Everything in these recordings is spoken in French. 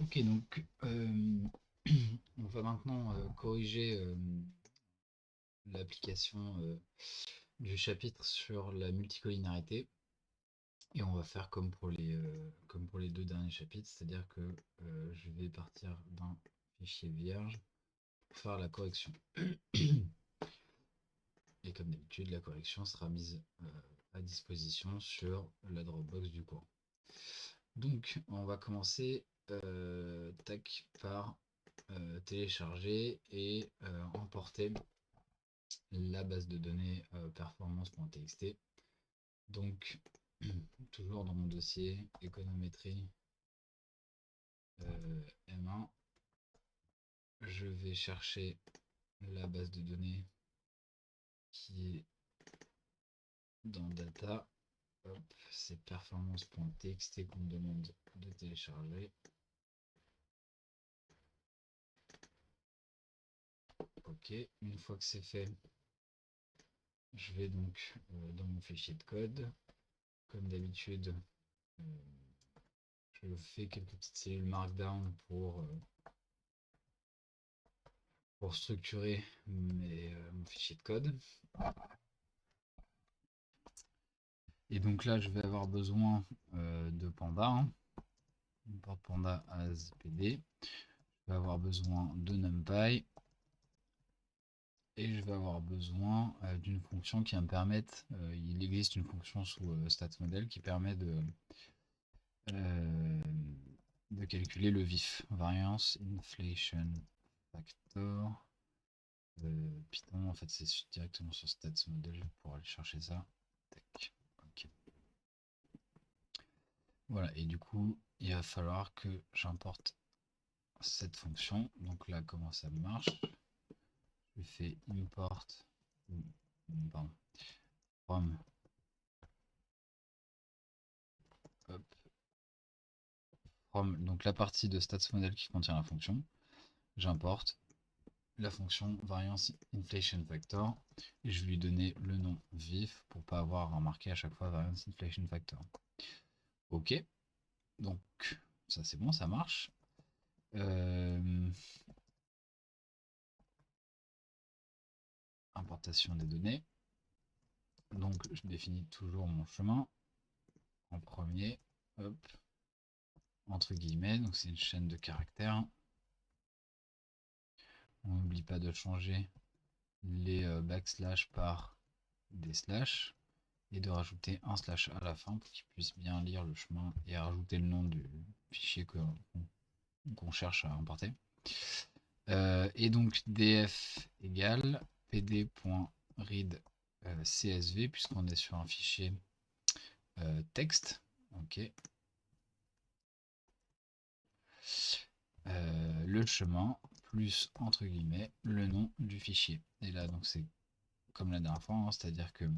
Ok, donc on va maintenant corriger l'application du chapitre sur la multicollinarité et on va faire comme pour les deux derniers chapitres, c'est-à-dire que je vais partir d'un fichier vierge pour faire la correction. Et comme d'habitude, la correction sera mise à disposition sur la Dropbox du cours. Donc, on va commencer tac, par télécharger et emporter la base de données performance.txt. Donc, toujours dans mon dossier économétrie M1, je vais chercher la base de données qui est dans data. Hop, c'est performance.txt qu'on me demande de télécharger. Ok, une fois que c'est fait, je vais donc dans mon fichier de code. Comme d'habitude, euh, je fais quelques petites cellules Markdown pour structurer mon fichier de code. Et donc là, je vais avoir besoin de Panda, hein. Import Panda as PD. Je vais avoir besoin de NumPy. Et je vais avoir besoin d'une fonction qui va me permettre, il existe une fonction sous StatsModel qui permet euh, de calculer le VIF, Variance Inflation Factor. Python, en fait, c'est directement sur StatsModel pour aller chercher ça. Tac. Ok. Voilà, et du coup, il va falloir que j'importe cette fonction. Donc là, comment ça marche? Je fais import, pardon, from, hop, from, donc la partie de StatsModel qui contient la fonction. J'importe la fonction variance inflation factor et je vais lui donner le nom vif pour pas avoir à marquer à chaque fois variance inflation factor. Ok, donc ça c'est bon, ça marche. Importation des données. Donc je définis toujours mon chemin en premier, hop, entre guillemets, donc c'est une chaîne de caractères. On n'oublie pas de changer les backslash par des slash et de rajouter un slash à la fin pour qu'il puisse bien lire le chemin et rajouter le nom du fichier qu'on cherche à importer. Et donc df égale pd.read csv puisqu'on est sur un fichier texte. Ok. Le chemin plus entre guillemets le nom du fichier. Et là donc c'est comme la dernière fois, hein, c'est-à-dire que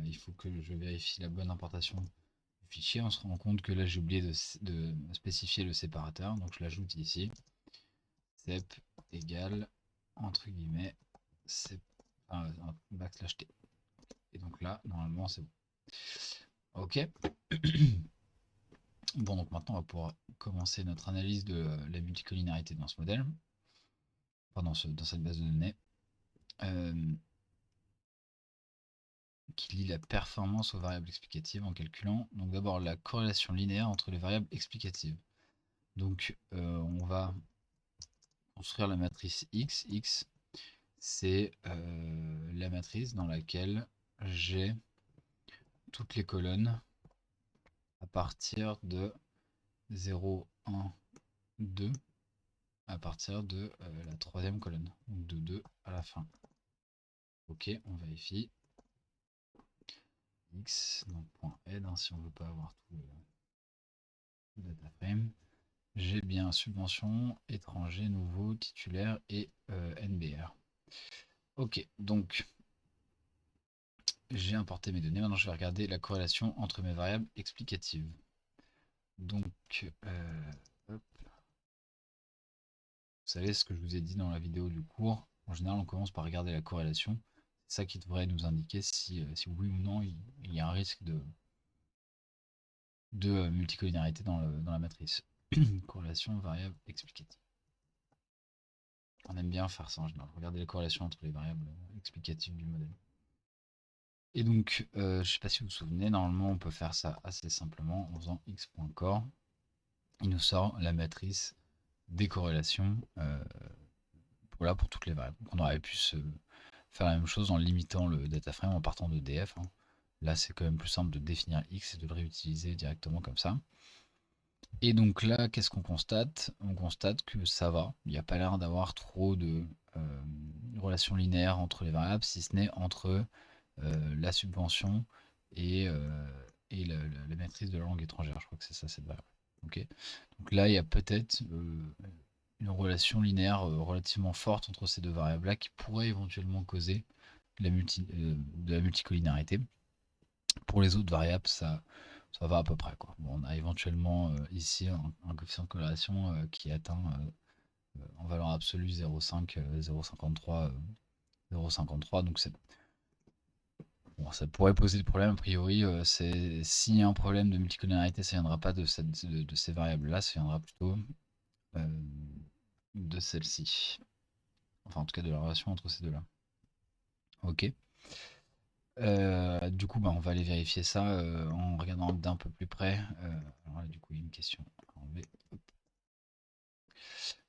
il faut que je vérifie la bonne importation du fichier. On se rend compte que là j'ai oublié de spécifier le séparateur, donc je l'ajoute ici. Sep égale entre guillemets sep, backslash t. Et donc là normalement c'est bon. Ok. Bon, donc maintenant on va pouvoir commencer notre analyse de la multicollinarité dans ce modèle, enfin dans cette base de données. Qui lie la performance aux variables explicatives en calculant donc d'abord la corrélation linéaire entre les variables explicatives. Donc on va construire la matrice X. X, c'est la matrice dans laquelle j'ai toutes les colonnes à partir de 0, 1, 2, à partir de la troisième colonne, donc de 2 à la fin. Ok, on vérifie. X, donc .aide, hein, si on ne veut pas avoir tout le data frame. J'ai bien subvention, étranger, nouveau, titulaire et NBR. Ok, donc j'ai importé mes données. Maintenant, je vais regarder la corrélation entre mes variables explicatives. Donc, hop. Vous savez ce que je vous ai dit dans la vidéo du cours. En général, on commence par regarder la corrélation. C'est ça qui devrait nous indiquer si oui ou non il y a un risque de multicollinarité dans la matrice. Corrélation variable explicative. On aime bien faire ça en général. Regardez les corrélations entre les variables explicatives du modèle. Et donc, je ne sais pas si vous vous souvenez, normalement on peut faire ça assez simplement en faisant x.core. Il nous sort la matrice des corrélations pour toutes les variables. Donc on aurait pu faire la même chose en limitant le data frame en partant de df. Là, c'est quand même plus simple de définir x et de le réutiliser directement comme ça. Et donc là, qu'est-ce qu'on constate? On constate que ça va. Il n'y a pas l'air d'avoir trop de relations linéaires entre les variables, si ce n'est entre la subvention et la maîtrise de la langue étrangère. Je crois que c'est ça cette variable. Okay. Donc là, il y a peut-être une relation linéaire relativement forte entre ces deux variables-là qui pourrait éventuellement causer de la multicollinarité. Pour les autres variables, ça va à peu près, quoi. Bon, on a éventuellement ici un coefficient de corrélation qui atteint en valeur absolue 0,5, 0,53, 0,53. Donc bon, ça pourrait poser des problèmes. A priori, s'il y a un problème de multicollinarité, ça ne viendra pas de ces variables-là, ça viendra plutôt de celle-ci. Enfin, en tout cas, de la relation entre ces deux-là. Ok. Du coup, bah, on va aller vérifier ça en regardant d'un peu plus près. Alors là, du coup, il y a une question à enlever.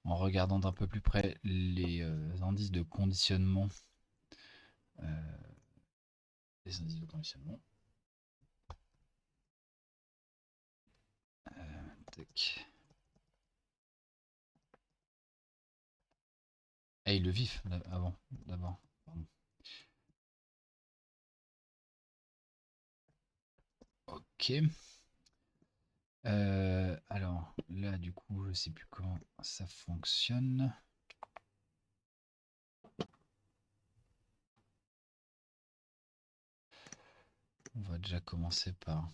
En regardant d'un peu plus près les indices de conditionnement. Les indices de conditionnement. Tac. Et le vif avant, d'abord. Ok. Alors là, du coup, je sais plus comment ça fonctionne. On va déjà commencer par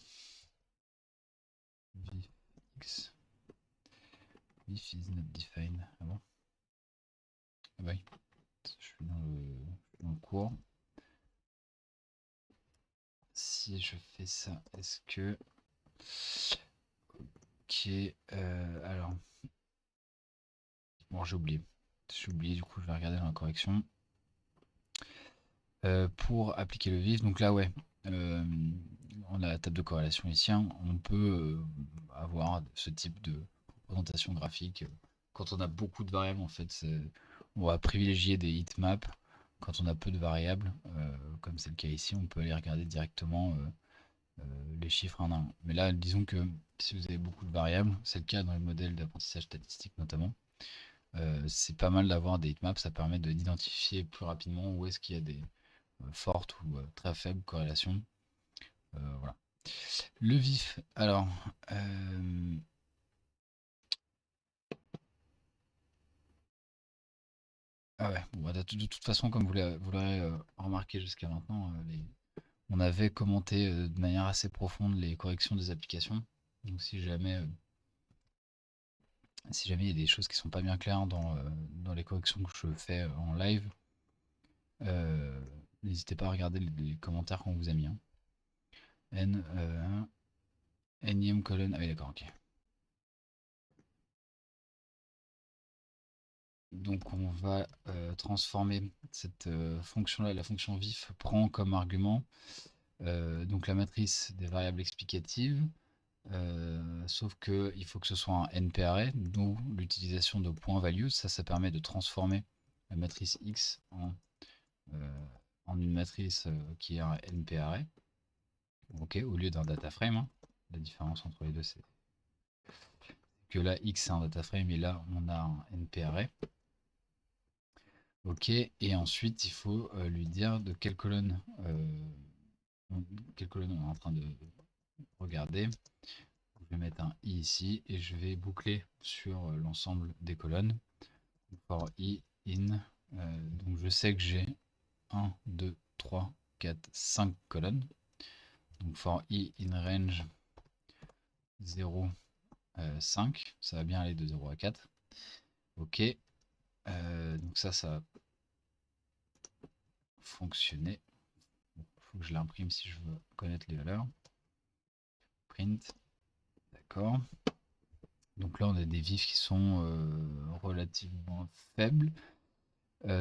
vif is not defined. Ah bon? Ah bah oui, je suis dans le cours. Si je fais ça, est-ce que... Ok, alors... Bon, j'ai oublié. Du coup, je vais regarder dans la correction. Pour appliquer le vif, donc là, ouais, on a la table de corrélation ici. On peut avoir ce type de représentation graphique. Quand on a beaucoup de variables, en fait, on va privilégier des heatmaps. Quand on a peu de variables, comme c'est le cas ici, on peut aller regarder directement les chiffres un à un. Mais là, disons que si vous avez beaucoup de variables, c'est le cas dans les modèles d'apprentissage statistique notamment, c'est pas mal d'avoir des heatmaps, ça permet d'identifier plus rapidement où est-ce qu'il y a des fortes ou très faibles corrélations. Voilà. Le vif, alors... Ah ouais, bon, bah, de toute façon, comme vous l'aurez remarqué jusqu'à maintenant, on avait commenté de manière assez profonde les corrections des applications. Donc si jamais il y a des choses qui sont pas bien claires dans les corrections que je fais en live, n'hésitez pas à regarder les commentaires qu'on vous a mis. Hein. Énième colonne. Ah oui, d'accord, ok. Donc on va transformer cette fonction-là, la fonction vif prend comme argument donc la matrice des variables explicatives, sauf qu'il faut que ce soit un NP-array, d'où l'utilisation de point value. Ça permet de transformer la matrice X en une matrice qui est un NP-array, okay, au lieu d'un data frame. Hein. La différence entre les deux, c'est que là, X c'est un data frame et là, on a un NP-array. Ok, et ensuite il faut lui dire de quelle colonne on est en train de regarder. Je vais mettre un i ici et je vais boucler sur l'ensemble des colonnes. For i in, donc je sais que j'ai 1, 2, 3, 4, 5 colonnes. Donc for i in range 0, 5, ça va bien aller de 0 à 4. Ok, donc ça va fonctionner. Il faut que je l'imprime si je veux connaître les valeurs. Print, d'accord. Donc là, on a des vifs qui sont relativement faibles,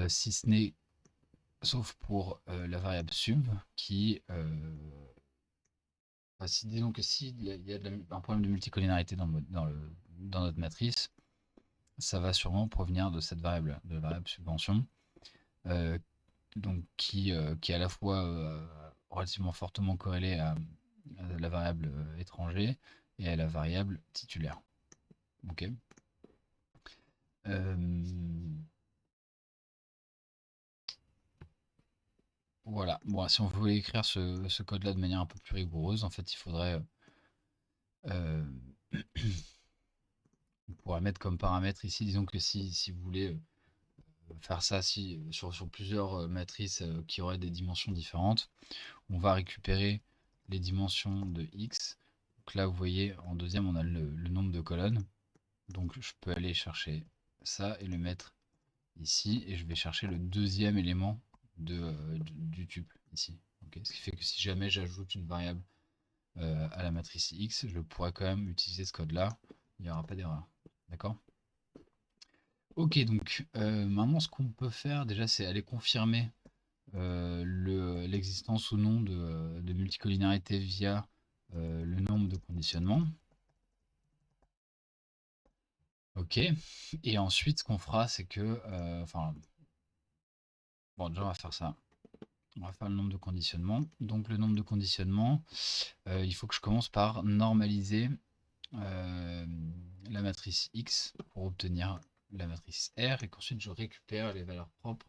si ce n'est, sauf pour la variable sum, qui, si, disons que s'il y a un problème de multicollinarité dans notre matrice, ça va sûrement provenir de cette variable, de la variable subvention, donc qui est à la fois relativement fortement corrélée à la variable étranger et à la variable titulaire. Ok. Voilà. Bon, si on voulait écrire ce code-là de manière un peu plus rigoureuse, en fait, il faudrait on pourrait mettre comme paramètre ici, disons que si vous voulez faire ça sur plusieurs matrices qui auraient des dimensions différentes, on va récupérer les dimensions de x. Donc là, vous voyez, en deuxième, on a le nombre de colonnes. Donc je peux aller chercher ça et le mettre ici. Et je vais chercher le deuxième élément du tuple ici. Okay, ce qui fait que si jamais j'ajoute une variable à la matrice x, je pourrais quand même utiliser ce code-là. Il n'y aura pas d'erreur. D'accord? Ok, donc maintenant ce qu'on peut faire déjà, c'est aller confirmer l'existence ou non de multicollinarité via le nombre de conditionnements. Ok, et ensuite ce qu'on fera, c'est que, bon, déjà on va faire ça. On va faire le nombre de conditionnements. Donc le nombre de conditionnements, il faut que je commence par normaliser la matrice X pour obtenir la matrice R et qu'ensuite je récupère les valeurs propres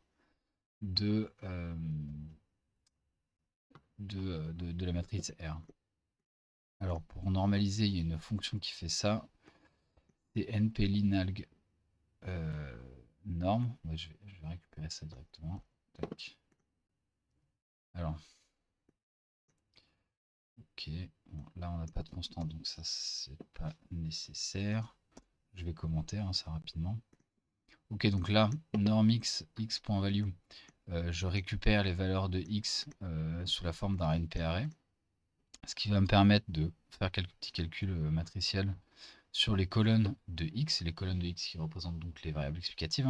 de la matrice R. Alors pour normaliser, il y a une fonction qui fait ça. C'est nplinalg norme. Ouais, je vais récupérer ça directement. Tac. Alors, ok. Bon, là, on n'a pas de constante, donc ça, c'est pas nécessaire. Je vais commenter ça rapidement. Ok, donc là, norm x.value, je récupère les valeurs de x sous la forme d'un np-array, ce qui va me permettre de faire quelques petits calculs matriciels sur les colonnes de x, et les colonnes de x qui représentent donc les variables explicatives.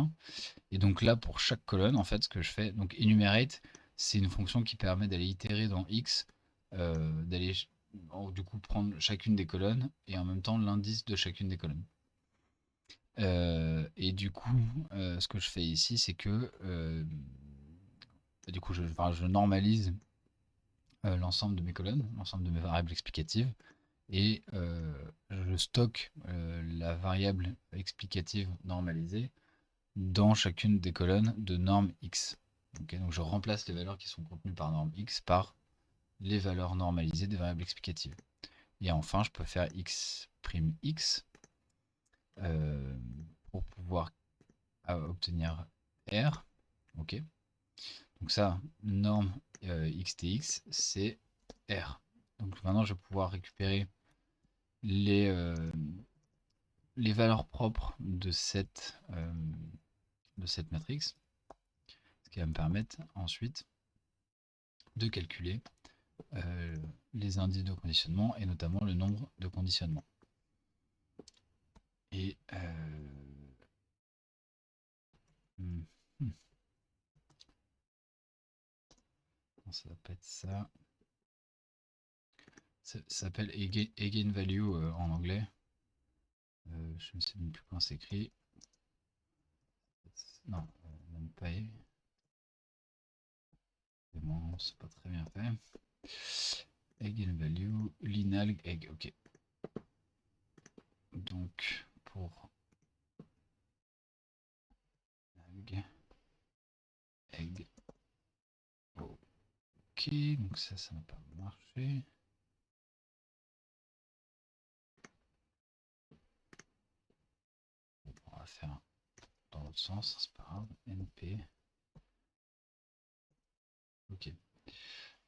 Et donc là, pour chaque colonne, en fait, ce que je fais, donc enumerate, c'est une fonction qui permet d'aller itérer dans x, d'aller du coup prendre chacune des colonnes et en même temps l'indice de chacune des colonnes. Et du coup, ce que je fais ici, c'est que du coup, je normalise l'ensemble de mes colonnes, l'ensemble de mes variables explicatives, et je stocke la variable explicative normalisée dans chacune des colonnes de norme x. Okay, donc je remplace les valeurs qui sont contenues par norme x par les valeurs normalisées des variables explicatives. Et enfin, je peux faire x' pour pouvoir obtenir r. Ok. Donc ça, norme xtx, c'est r. Donc maintenant, je vais pouvoir récupérer les valeurs propres de cette matrix, ce qui va me permettre ensuite de calculer les indices de conditionnement et notamment le nombre de conditionnements. Et ça va pas être ça. Ça s'appelle eigenvalue en anglais. Je ne sais même plus comment c'est écrit. Non, même pas. Bon, c'est pas très bien fait. Eigenvalue, linalg, egg, ok. Donc, pour egg, ok, donc ça n'a pas marché. On va faire dans l'autre sens, c'est pas grave. NP. Ok.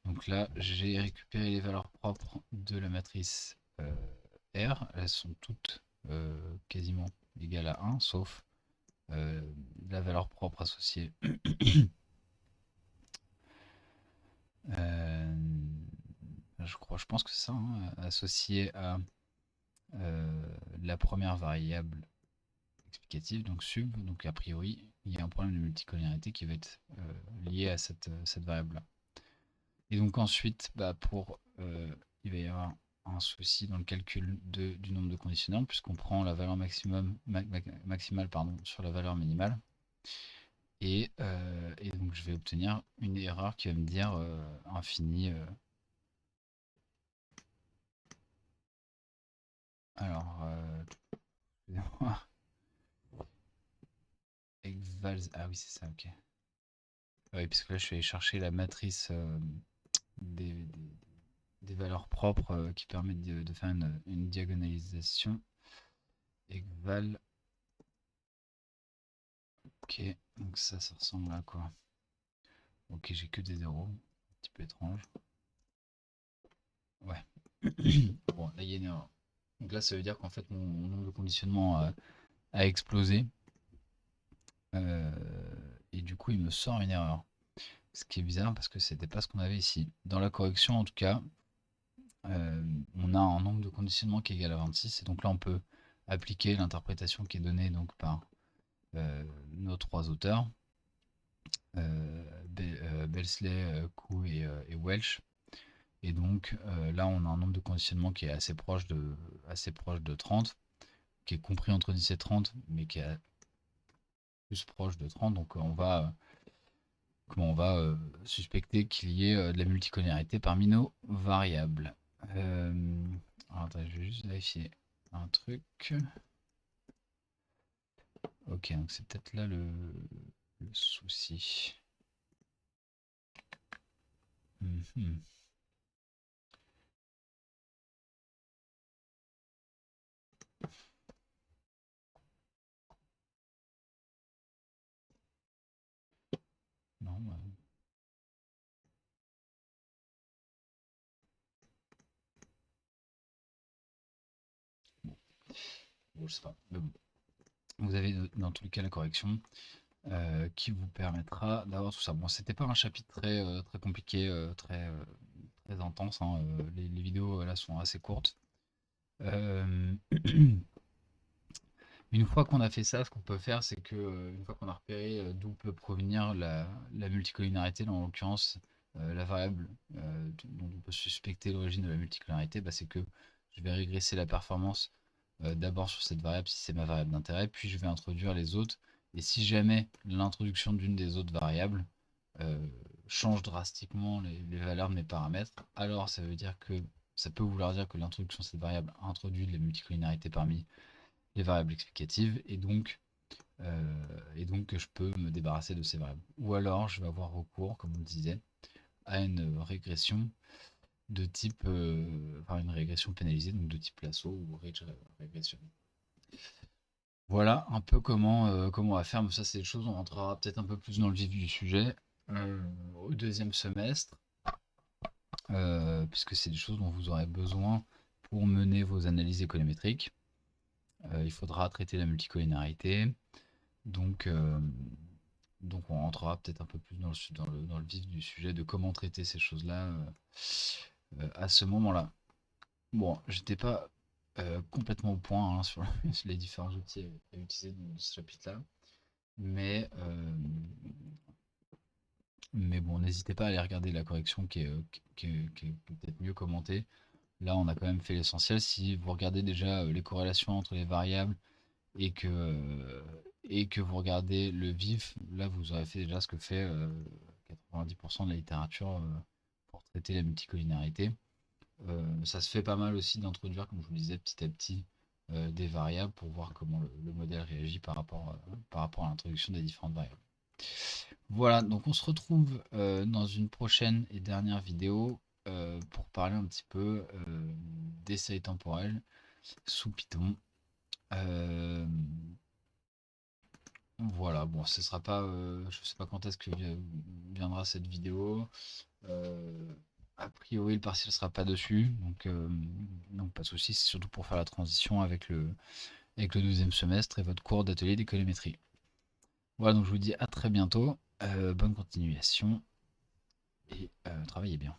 Donc là, j'ai récupéré les valeurs propres de la matrice R. Elles sont toutes quasiment égales à 1, sauf la valeur propre associée. je pense que c'est ça, associée à la première variable explicative, donc sub, donc a priori, il y a un problème de multicollinéarité qui va être lié à cette variable-là. Et donc ensuite, il va y avoir un souci dans le calcul du nombre de conditionnels, puisqu'on prend la valeur maximale sur la valeur minimale. Et donc je vais obtenir une erreur qui va me dire infini. Alors, excusez-moi. Ah oui, c'est ça, ok. Oui, puisque là je suis allé chercher la matrice des, valeurs propres qui permettent de faire une diagonalisation. Eval. Ok, donc ça ressemble à quoi? Ok, j'ai que des zéros, un petit peu étrange. Ouais. Bon, là il y a une erreur. Donc là ça veut dire qu'en fait mon nombre de conditionnement a explosé. Et du coup il me sort une erreur. Ce qui est bizarre parce que c'était pas ce qu'on avait ici. Dans la correction en tout cas, on a un nombre de conditionnements qui est égal à 26. Et donc là on peut appliquer l'interprétation qui est donnée donc par nos trois auteurs. Belsley, Koo et Welch. Et donc là, on a un nombre de conditionnements qui est assez proche de 30, qui est compris entre 10 et 30, mais qui est plus proche de 30. Donc on va suspecter qu'il y ait de la multicollinéarité parmi nos variables. Alors attends, je vais juste vérifier un truc. Ok, donc c'est peut-être là le souci. Non, bon, je sais pas. Mais bon. Vous avez dans tous les cas la correction qui vous permettra d'avoir tout ça. Bon, c'était pas un chapitre très compliqué, très intense, hein, les vidéos là sont assez courtes. Une fois qu'on a fait ça, ce qu'on peut faire, c'est que une fois qu'on a repéré d'où peut provenir la multicollinéarité, en l'occurrence la variable dont on peut suspecter l'origine de la multicollinéarité, c'est que je vais régresser la performance d'abord sur cette variable si c'est ma variable d'intérêt, puis je vais introduire les autres. Et si jamais l'introduction d'une des autres variables change drastiquement les valeurs de mes paramètres, alors ça veut dire que ça peut vouloir dire que l'introduction de cette variable introduit de la multicollinéarité parmi les variables explicatives, et donc je peux me débarrasser de ces variables. Ou alors je vais avoir recours, comme on le disait, à une régression de type, une régression pénalisée, donc de type lasso ou ridge regression. Voilà un peu comment on va faire, mais ça c'est des choses, on rentrera peut-être un peu plus dans le vif du sujet au deuxième semestre, puisque c'est des choses dont vous aurez besoin pour mener vos analyses économétriques. Il faudra traiter la multicollinéarité, donc on rentrera peut-être un peu plus dans le vif du sujet de comment traiter ces choses-là à ce moment-là. Bon, j'étais pas complètement au point sur les différents outils à utiliser dans ce chapitre-là, mais bon, n'hésitez pas à aller regarder la correction qui est peut-être mieux commentée. Là, on a quand même fait l'essentiel. Si vous regardez déjà les corrélations entre les variables et que vous regardez le vif, là vous aurez fait déjà ce que fait 90% de la littérature pour traiter la multicollinéarité. Ça se fait pas mal aussi d'introduire, comme je vous le disais, petit à petit des variables pour voir comment le modèle réagit par rapport à l'introduction des différentes variables. Voilà, donc on se retrouve dans une prochaine et dernière vidéo pour parler un petit peu des séries temporelles sous Python. Voilà, bon, ce sera pas, je sais pas quand est-ce que viendra cette vidéo. A priori, le partiel sera pas dessus, donc pas de souci. C'est surtout pour faire la transition avec le deuxième semestre et votre cours d'atelier d'économétrie. Voilà, donc je vous dis à très bientôt, bonne continuation et travaillez bien.